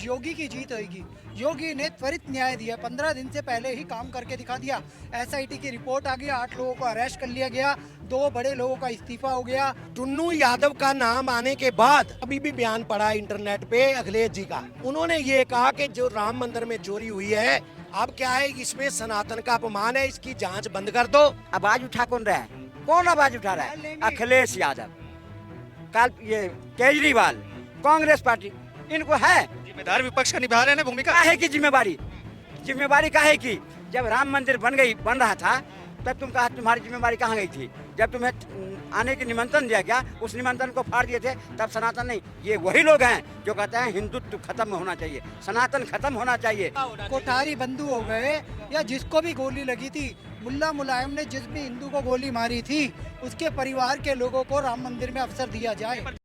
योगी की जीत होगी। योगी ने त्वरित न्याय दिया, 15 दिन से पहले ही काम करके दिखा दिया। एसआईटी की रिपोर्ट आ गई, 8 लोगों को अरेस्ट कर लिया गया, 2 बड़े लोगों का इस्तीफा हो गया। टुन्नू यादव का नाम आने के बाद अभी भी बयान पड़ा इंटरनेट पे अखिलेश जी का। उन्होंने ये कहा कि जो राम मंदिर में चोरी हुई है, अब क्या है, इसमें सनातन का अपमान है, इसकी जांच बंद कर दो। आवाज उठा कौन रहा है? कौन आवाज उठा रहा है? अखिलेश यादव, कल ये केजरीवाल, कांग्रेस पार्टी, इनको है जिम्मेदार विपक्ष का निभा रहे हैं भूमिका। काहे की जिम्मेवारी काहे की? जब राम मंदिर बन रहा था तब तुम कहा तुम्हारी जिम्मेवारी कहाँ गई थी? जब तुम्हें आने की निमंत्रण दिया गया, उस निमंत्रण को फाड़ दिए थे, तब सनातन नहीं। ये वही लोग हैं जो कहते हैं हिंदुत्व खत्म होना चाहिए, सनातन खत्म होना चाहिए। कोठारी बंधु हो गए या जिसको भी गोली लगी थी, मुल्ला मुलायम ने जिस भी हिंदू को गोली मारी थी, उसके परिवार के लोगों को राम मंदिर में अवसर दिया जाए।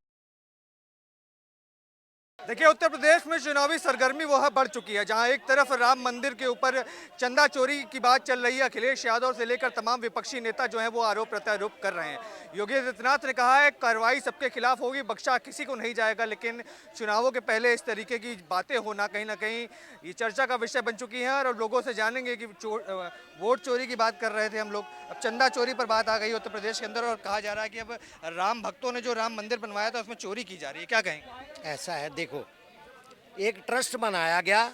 देखिए, उत्तर प्रदेश में चुनावी सरगर्मी वो है बढ़ चुकी है, जहां एक तरफ राम मंदिर के ऊपर चंदा चोरी की बात चल रही है। अखिलेश यादव से लेकर तमाम विपक्षी नेता जो हैं वो आरोप प्रत्यारोप कर रहे हैं। योगी आदित्यनाथ ने कहा है कार्रवाई सबके खिलाफ होगी, बख्शा किसी को नहीं जाएगा। लेकिन चुनावों के पहले इस तरीके की बातें होना कहीं ना कहीं ये चर्चा का विषय बन चुकी है। और लोगों से जानेंगे कि वोट चोरी की बात कर रहे थे हम लोग, अब चंदा चोरी पर बात आ गई उत्तर प्रदेश के अंदर, और कहा जा रहा है कि अब राम भक्तों ने जो राम मंदिर बनवाया था उसमें चोरी की जा रही है। क्या कहेंगे? ऐसा है, देखो, एक ट्रस्ट बनाया गया,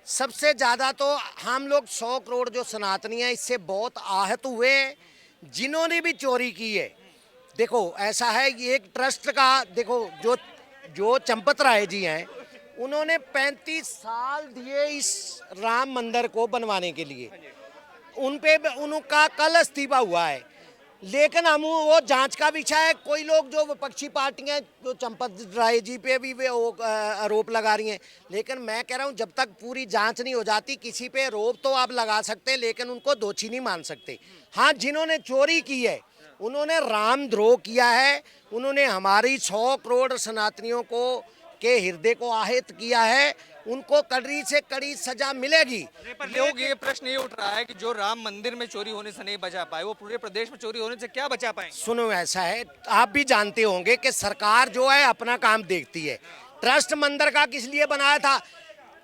सबसे ज्यादा तो हम लोग 100 करोड़ जो सनातनी है इससे बहुत आहत हुए जिन्होंने भी चोरी की है। देखो ऐसा है, ये एक ट्रस्ट का, देखो जो चंपत राय जी हैं, उन्होंने 35 साल दिए इस राम मंदिर को बनवाने के लिए, उनका कल इस्तीफा हुआ है। लेकिन हम वो जांच का विषय है। कोई लोग जो विपक्षी पार्टियां जो चंपत राय जी पे भी वे आरोप लगा रही हैं, लेकिन मैं कह रहा हूं जब तक पूरी जांच नहीं हो जाती, किसी पे आरोप तो आप लगा सकते हैं लेकिन उनको दोषी नहीं मान सकते। हाँ, जिन्होंने चोरी की है उन्होंने रामद्रोह किया है, उन्होंने हमारी 100 करोड़ सनातनियों को के हृदय को आहत किया है, उनको कड़ी से कड़ी सजा मिलेगी। पर लोग ये प्रश्न ये उठ रहा है कि जो राम मंदिर में चोरी होने से नहीं बचा पाए, वो पूरे प्रदेश में चोरी होने से क्या बचा पाए? सुनो, ऐसा है, आप भी जानते होंगे कि सरकार जो है अपना काम देखती है। ट्रस्ट मंदिर का किस लिए बनाया था?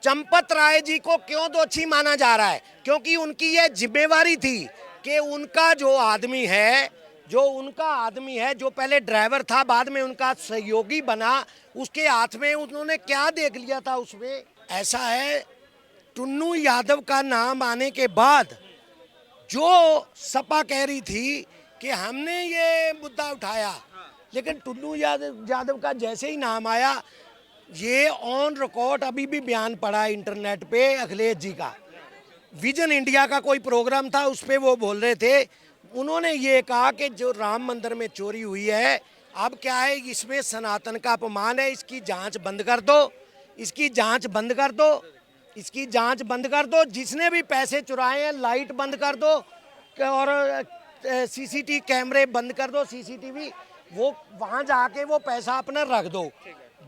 चंपत राय जी को क्यों दोषी माना जा रहा है? क्योंकि उनकी ये जिम्मेवारी थी कि उनका जो आदमी है, जो पहले ड्राइवर था, बाद में उनका सहयोगी बना, उसके हाथ में उन्होंने क्या देख लिया था उसमें। ऐसा है, टुन्नू यादव का नाम आने के बाद जो सपा कह रही थी कि हमने ये मुद्दा उठाया, लेकिन टुन्नू यादव का जैसे ही नाम आया, ये ऑन रिकॉर्ड अभी भी बयान पड़ा इंटरनेट पे अखिलेश जी का। विजन इंडिया का कोई प्रोग्राम था, उस पर वो बोल रहे थे, उन्होंने ये कहा कि जो राम मंदिर में चोरी हुई है, अब क्या है, इसमें सनातन का अपमान है, इसकी जांच बंद कर दो, इसकी जांच बंद कर दो, इसकी जांच बंद कर दो। जिसने भी पैसे चुराए हैं लाइट बंद कर दो, और सीसीटीवी कैमरे बंद कर दो, सीसीटीवी, वो वहां जाके वो पैसा अपना रख दो।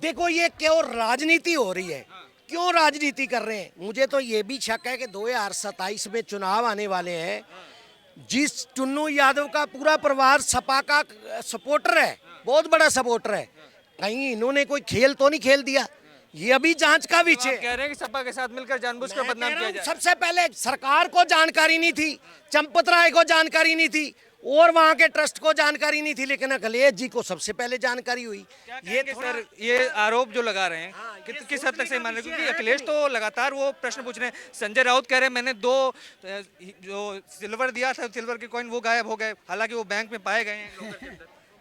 देखो ये क्यों राजनीति हो रही है, क्यों राजनीति कर रहे हैं? मुझे तो ये भी शक है कि 2027 में चुनाव आने वाले हैं, जिस टुन्नू यादव का पूरा परिवार सपा का सपोर्टर है, बहुत बड़ा सपोर्टर है, कहीं इन्होंने कोई खेल तो नहीं खेल दिया? ये अभी जांच का विषय। कह रहे हैं कि सपा के साथ मिलकर जानबूझकर बदनाम किया जाए। सबसे पहले सरकार को जानकारी नहीं थी, चंपत राय को जानकारी नहीं थी, और वहाँ के ट्रस्ट को जानकारी नहीं थी, लेकिन अखिलेश जी को सबसे पहले जानकारी हुई। ये सर, ये आरोप जो लगा रहे हैं, किस हद तक सही मान रहे हैं? क्योंकि अखिलेश तो लगातार वो प्रश्न पूछ रहे हैं। संजय राउत कह रहे हैं मैंने 2 जो सिल्वर दिया था, सिल्वर के कॉइन वो गायब हो गए, हालांकि वो बैंक में पाए गए हैं।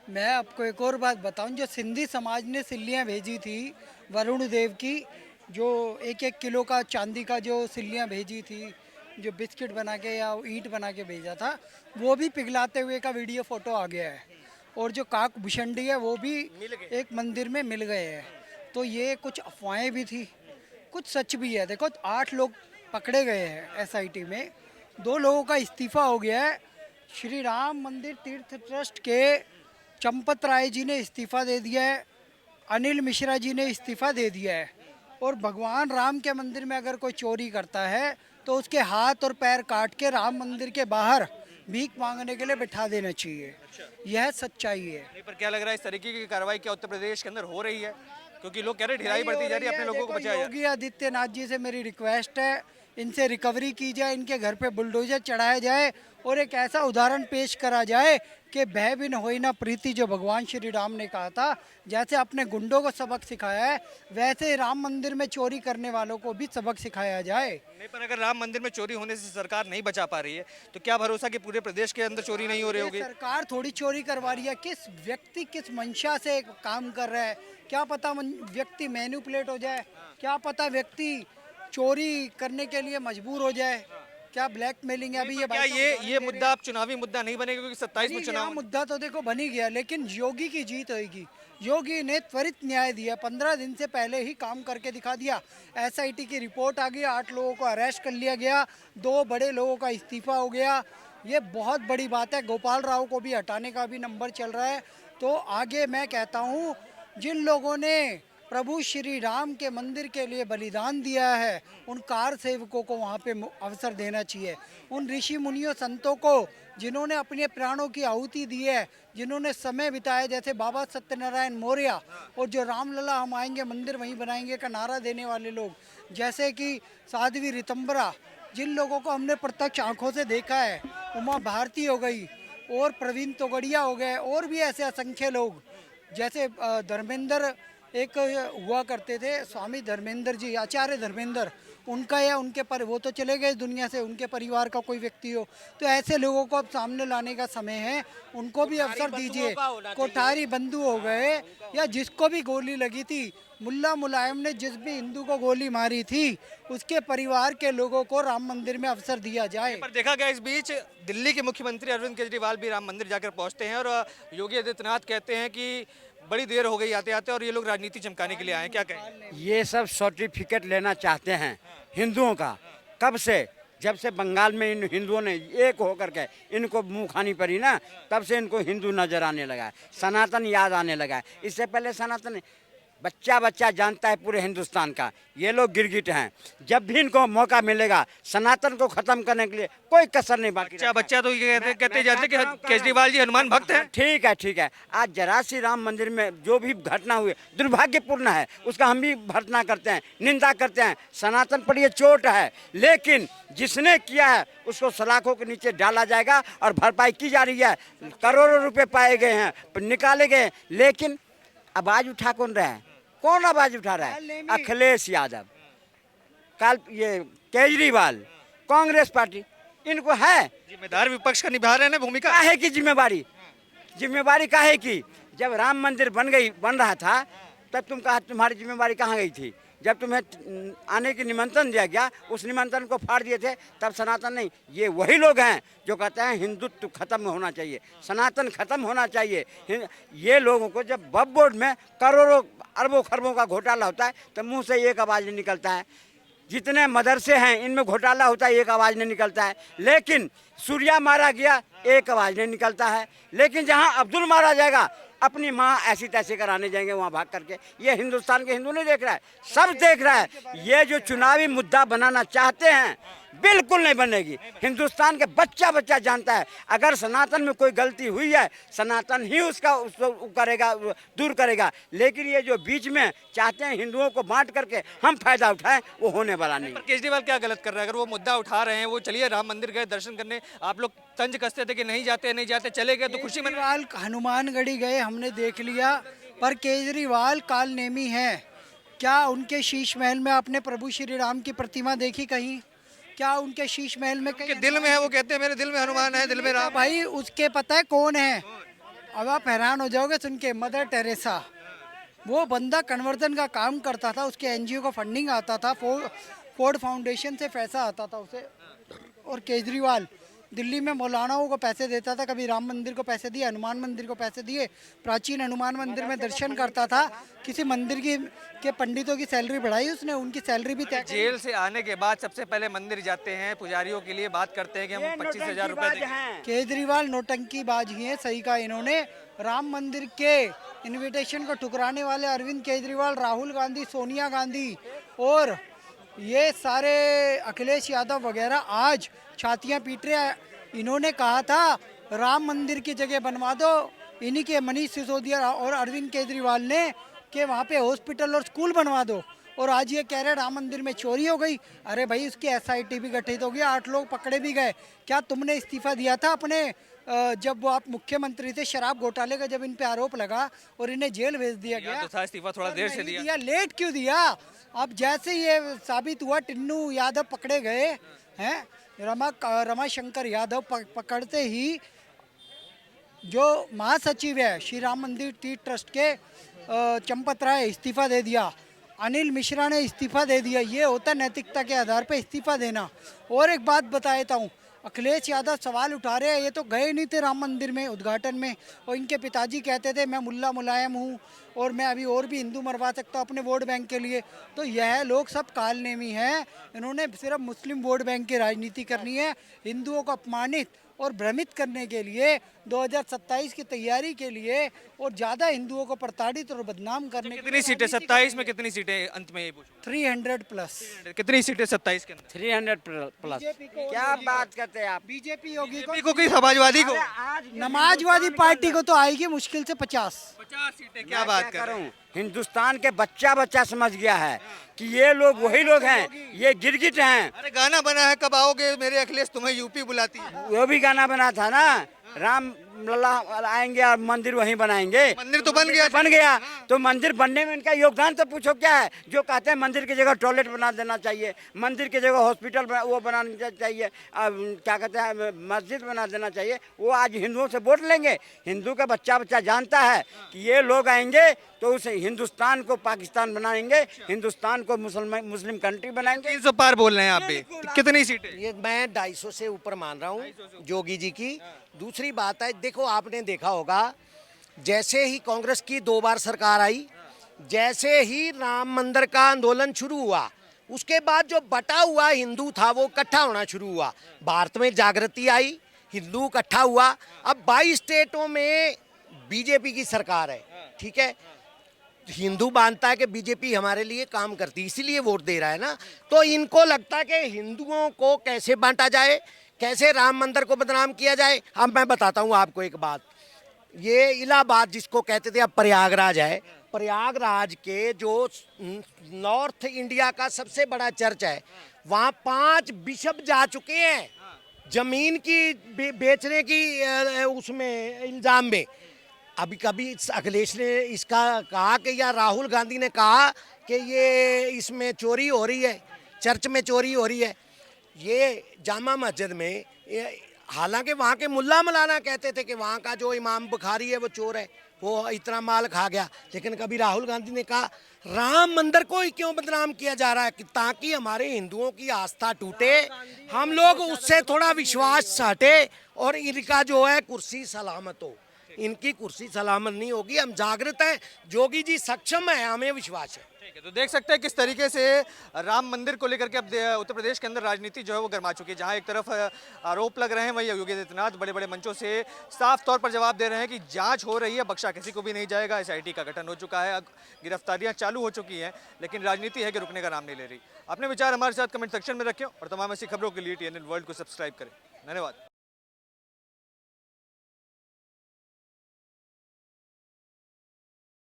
मैं आपको एक और बात बताऊं, जो सिंधी समाज ने सिल्लियाँ भेजी थी वरुण देव की, जो 1-1 किलो का चांदी का जो सिल्लियाँ भेजी थी, जो बिस्किट बना के या ईंट बना के भेजा था, वो भी पिघलाते हुए का वीडियो फोटो आ गया है। और जो काक भुषंडी है वो भी एक मंदिर में मिल गए हैं। तो ये कुछ अफवाहें भी थी, कुछ सच भी है। देखो 8 लोग पकड़े गए हैं एसआईटी में, 2 लोगों का इस्तीफा हो गया है। श्री राम मंदिर तीर्थ ट्रस्ट के चंपत राय जी ने इस्तीफा दे दिया है, अनिल मिश्रा जी ने इस्तीफा दे दिया है। और भगवान राम के मंदिर में अगर कोई चोरी करता है तो उसके हाथ और पैर काट के राम मंदिर के बाहर भीख मांगने के लिए बिठा देना चाहिए। यह सच्चाई है। नहीं, पर क्या लग रहा है, इस तरीके की कार्रवाई क्या उत्तर प्रदेश के अंदर हो रही है? क्योंकि लोग कह रहे हैं ढिलाई बढ़ती जा रही है, अपने लोगों को देखो, बचाया जाए। योगी आदित्यनाथ जी से मेरी रिक्वेस्ट है, इनसे रिकवरी की जाए, इनके घर पे बुलडोजर चढ़ाया जाए और एक ऐसा उदाहरण पेश करा जाए कि भय बिन होई ना प्रीति, जो भगवान श्री राम ने कहा था। जैसे अपने गुंडों को सबक सिखाया है, वैसे राम मंदिर में चोरी करने वालों को भी सबक सिखाया जाए। नहीं, पर अगर राम मंदिर में चोरी होने से सरकार नहीं बचा पा रही है तो क्या भरोसा कि पूरे प्रदेश के अंदर चोरी नहीं हो रही ये होगी? सरकार थोड़ी चोरी करवा रही है, किस व्यक्ति किस मंशा से काम कर रहा है, क्या पता व्यक्ति मैनिपुलेट हो जाए, क्या पता व्यक्ति चोरी करने के लिए मजबूर हो जाए, क्या ब्लैकमेलिंग है अभी ये क्या भाई साहब ये उदाहरण दे रहे मुद्दा अब चुनावी मुद्दा नहीं बनेगा, क्योंकि 27 में बनी चुनाव गया, मुद्दा तो देखो बनी गया, लेकिन योगी की जीत होगी। योगी ने त्वरित न्याय दिया, 15 दिन से पहले ही काम करके दिखा दिया। एसआईटी की रिपोर्ट आ गई, 8 लोगों को अरेस्ट कर लिया गया, 2 बड़े लोगों का इस्तीफा हो गया। ये बहुत बड़ी बात है। गोपाल राव को भी हटाने का भी नंबर चल रहा है। तो आगे मैं कहता हूँ, जिन लोगों ने प्रभु श्री राम के मंदिर के लिए बलिदान दिया है, उन कार सेवकों को वहाँ पे अवसर देना चाहिए। उन ऋषि मुनियों संतों को जिन्होंने अपने प्राणों की आहुति दी है, जिन्होंने समय बिताया, जैसे बाबा सत्यनारायण मौर्य, और जो रामलला हम आएंगे मंदिर वहीं बनाएंगे का नारा देने वाले लोग, जैसे कि साध्वी ऋतंबरा, जिन लोगों को हमने प्रत्यक्ष आंखों से देखा है, उमा भारती हो गई और प्रवीण तोगड़िया हो गए, और भी ऐसे असंख्य लोग, जैसे धर्मेंद्र एक हुआ करते थे, स्वामी धर्मेंद्र जी, आचार्य धर्मेंद्र, उनका या उनके पर वो तो चले गए दुनिया से, उनके परिवार का कोई व्यक्ति हो, तो ऐसे लोगों को अब सामने लाने का समय है, उनको भी अवसर दीजिए। कोठारी बंधु हो गए, या जिसको भी गोली लगी थी, मुल्ला मुलायम ने जिस भी हिंदू को गोली मारी थी, उसके परिवार के लोगों को राम मंदिर में अवसर दिया जाए। पर देखा गया इस बीच दिल्ली के मुख्यमंत्री अरविंद केजरीवाल भी राम मंदिर जाकर पहुंचते हैं और योगी आदित्यनाथ कहते हैं कि बड़ी देर हो गई आते आते और ये लोग राजनीति चमकाने के लिए आए हैं। क्या कहें? ये सब सर्टिफिकेट लेना चाहते हैं हिंदुओं का। कब से? जब से बंगाल में इन हिंदुओं ने एक होकर के इनको मुंह खानी पड़ी ना, तब से इनको हिंदू नजर आने लगा है, सनातन याद आने लगा है। इससे पहले सनातन बच्चा बच्चा जानता है पूरे हिंदुस्तान का, ये लोग गिरगिट हैं। जब भी इनको मौका मिलेगा सनातन को खत्म करने के लिए कोई कसर नहीं बाकी। बच्चा तो ये कहते जाते कि केजरीवाल जी हनुमान भक्त हैं। ठीक है, ठीक है। आज जरा सी राम मंदिर में जो भी घटना हुई दुर्भाग्यपूर्ण है, उसका हम भी भर्त्सना करते हैं, निंदा करते हैं। सनातन पर ये चोट है, लेकिन जिसने किया है उसको सलाखों के नीचे डाला जाएगा और भरपाई की जा रही है। करोड़ों रुपए पाए गए हैं, निकाले गए, लेकिन आवाज उठा कौन रहा है? कौन आवाज उठा रहा है? अखिलेश यादव, कल ये केजरीवाल, कांग्रेस पार्टी, इनको है जिम्मेदार विपक्ष का निभा रहे हैं भूमिका। काहे की जिम्मेवारी? जिम्मेवारी काहे की? जब राम मंदिर बन रहा था, तब तुम्हारी जिम्मेवारी कहाँ गई थी? जब तुम्हें आने की निमंत्रण दिया गया, उस निमंत्रण को फाड़ दिए थे, तब सनातन नहीं। ये वही लोग हैं जो कहते हैं हिंदुत्व खत्म होना चाहिए, सनातन खत्म होना चाहिए। ये लोगों को जब वक्फ बोर्ड में करोड़ों अरबों खरबों का घोटाला होता है, तो मुंह से एक आवाज़ नहीं निकलता है। जितने मदरसे हैं इनमें घोटाला होता है, एक आवाज़ नहीं निकलता है। लेकिन सूर्या मारा गया, एक आवाज़ नहीं निकलता है। लेकिन जहां अब्दुल मारा जाएगा, अपनी माँ ऐसी तैसी कराने जाएंगे वहाँ भाग करके। ये हिंदुस्तान के हिंदू नहीं देख रहा है, सब देख रहा है। ये जो चुनावी मुद्दा बनाना चाहते हैं, बिल्कुल नहीं बनेगी। हिंदुस्तान के बच्चा बच्चा जानता है, अगर सनातन में कोई गलती हुई है, सनातन ही उसको करेगा, दूर करेगा। लेकिन ये जो बीच में चाहते हैं हिंदुओं को बांट करके हम फायदा उठाएं, वो होने वाला नहीं। पर केजरीवाल क्या गलत कर रहा है? अगर वो मुद्दा उठा रहे हैं, वो चलिए राम मंदिर गए दर्शन करने, आप लोग तंज कसते थे कि नहीं जाते, चले गए तो खुशी मन। केजरीवाल हनुमानगढ़ी गए, हमने देख लिया, पर केजरीवाल कालनेमी है। क्या उनके शीश महल में आपने प्रभु श्री राम की प्रतिमा देखी कहीं? क्या उनके शीश महल में कहीं? दिल में है, वो कहते हैं मेरे दिल में हनुमान है, दिल में राम। भाई उसके पता है कौन है? अब आप हैरान हो जाओगे सुन के, मदर टेरेसा। वो बंदा कन्वर्जन का काम करता था, उसके एनजीओ को फंडिंग आता था, फोर्ड फाउंडेशन से पैसा आता था उसे। और केजरीवाल दिल्ली में मौलानाओं को पैसे देता था, कभी राम मंदिर को पैसे दिए, हनुमान मंदिर को पैसे दिए, प्राचीन हनुमान मंदिर में दर्शन करता था। किसी मंदिर के पंडितों की सैलरी बढ़ाई उसने, उनकी सैलरी भी तय। जेल से आने के बाद सबसे पहले मंदिर जाते हैं, पुजारियों के लिए बात करते हैं कि हम 25,000 रुपए देंगे। केजरीवाल नौटंकीबाज ही है, सही कहा इन्होंने। राम मंदिर के इनविटेशन को ठुकराने वाले अरविंद केजरीवाल, राहुल गांधी, सोनिया गांधी और ये सारे अखिलेश यादव वगैरह आज छातियां पीट रहे हैं। इन्होंने कहा था राम मंदिर की जगह बनवा दो, इन्हीं के मनीष सिसोदिया और अरविंद केजरीवाल ने कि वहाँ पे हॉस्पिटल और स्कूल बनवा दो, और आज ये कह रहे हैं राम मंदिर में चोरी हो गई। अरे भाई, उसकी एसआईटी भी गठित हो गई, 8 लोग पकड़े भी गए। क्या तुमने इस्तीफा दिया था अपने जब वो आप मुख्यमंत्री थे, शराब घोटाले का जब इन पे आरोप लगा और इन्हें जेल भेज दिया गया? तो था इस्तीफा थोड़ा सर, देर से नहीं दिया। लेट क्यों दिया? अब जैसे ये साबित हुआ, टिन्नू यादव पकड़े गए हैं, रमाशंकर यादव पकड़ते ही जो महासचिव है श्री राम मंदिर तीर्थ ट्रस्ट के चंपत राय इस्तीफा दे दिया, अनिल मिश्रा ने इस्तीफा दे दिया। ये होता है नैतिकता के आधार पर इस्तीफा देना। और एक बात बता देता हूँ, अखिलेश यादव सवाल उठा रहे हैं, ये तो गए नहीं थे राम मंदिर में उद्घाटन में, और इनके पिताजी कहते थे मैं मुल्ला मुलायम हूँ और मैं अभी और भी हिंदू मरवा सकता हूँ अपने वोट बैंक के लिए। तो यह लोग सब कालनेमी हैं, इन्होंने सिर्फ मुस्लिम वोट बैंक की राजनीति करनी है, हिंदुओं को अपमानित और भ्रमित करने के लिए, 2027 की तैयारी के लिए, और ज़्यादा हिंदुओं को प्रताड़ित और बदनाम करने के लिए कितनी सीटें, राजनीति 27 में कितनी सीटें अंत में, ये पूछो। 300 प्लस। कितनी सीटें 27 के अंदर? 300 प्लस। बीजेपी को, क्या बात करते हैं आप? बीजेपी योगी को, बीजेपी को कि समाजवादी को? आज समाजवादी पार्टी को तो आएगी मुश्किल से 50। 50 सीटें, मैं क्या बात कर रहे करूं? हिंदुस्तान के बच्चा समझ गया है कि ये लोग वही लोग हैं, ये गिरगिट हैं। अरे गाना बना है, कब आओगे मेरे अखिलेश, तुम्हें यूपी बुलाती है। वो भी गाना बना था ना, राम लल्ला आएंगे और मंदिर वहीं बनाएंगे। मंदिर तो बन गया। बन गया तो मंदिर बनने में इनका योगदान तो पूछो क्या है? जो कहते हैं मंदिर की जगह टॉयलेट बना देना चाहिए, मंदिर की जगह हॉस्पिटल वो बनाना चाहिए, क्या कहते हैं मस्जिद बना देना चाहिए, वो आज हिंदुओं से वोट लेंगे। हिंदू का बच्चा जानता है कि ये लोग आएंगे तो उस हिंदुस्तान को पाकिस्तान बनाएंगे, हिंदुस्तान को मुस्लिम कंट्री बनाएंगे। 300 पार बोल रहे हैं आप भी। कितनी सीटें? ये मैं 250 से ऊपर मान रहा हूँ जोगी जी की। दूसरी बात है, देखो आपने देखा होगा, जैसे ही कांग्रेस की 2 बार सरकार आई, जैसे ही राम मंदिर का आंदोलन शुरू हुआ, उसके बाद जो बटा हुआ हिंदू था वो इकट्ठा होना शुरू हुआ। भारत में जागृति आई, हिंदू इकट्ठा हुआ। अब 22 स्टेटों में बीजेपी की सरकार है, ठीक है। हिंदू मानता है कि बीजेपी हमारे लिए काम करती है, इसीलिए वोट दे रहा है ना। तो इनको लगता है कि हिंदुओं को कैसे बांटा जाए, कैसे राम मंदिर को बदनाम किया जाए। अब मैं बताता हूँ आपको एक बात, ये इलाहाबाद जिसको कहते थे अब प्रयागराज है, प्रयागराज के जो नॉर्थ इंडिया का सबसे बड़ा चर्च है, वहाँ 5 बिशप जा चुके हैं जमीन की बेचने की उसमें इल्जाम में। अभी कभी अखिलेश ने इसका कहा कि, या राहुल गांधी ने कहा कि ये इसमें चोरी हो रही है, चर्च में चोरी हो रही है। ये जामा मस्जिद में, हालांकि वहाँ के मुल्ला मौलाना कहते थे कि वहाँ का जो इमाम बुखारी है वो चोर है, वो इतना माल खा गया। लेकिन कभी राहुल गांधी ने कहा राम मंदिर को ही क्यों बदनाम किया जा रहा है, कि ताकि हमारे हिंदुओं की आस्था टूटे, हम लोग उससे थोड़ा विश्वास हटे और इनका जो है कुर्सी सलामत हो। इनकी कुर्सी सलामत नहीं होगी। हम जागृत हैं, जोगी जी सक्षम है, हमें विश्वास है। ठीक है, तो देख सकते हैं किस तरीके से राम मंदिर को लेकर के अब उत्तर प्रदेश के अंदर राजनीति जो है वो गर्मा चुकी है। जहां एक तरफ आरोप लग रहे हैं, वहीं योगी आदित्यनाथ बड़े बड़े मंचों से साफ तौर पर जवाब दे रहे हैं कि जांच हो रही है, बख्शा किसी को भी नहीं जाएगा, एसआईटी का गठन हो चुका है, गिरफ्तारियां चालू हो चुकी हैं, लेकिन राजनीति है कि रुकने का नाम नहीं ले रही। अपने विचार हमारे साथ कमेंट सेक्शन में रखें और तमाम ऐसी खबरों के लिए TNN वर्ल्ड को सब्सक्राइब करें। धन्यवाद।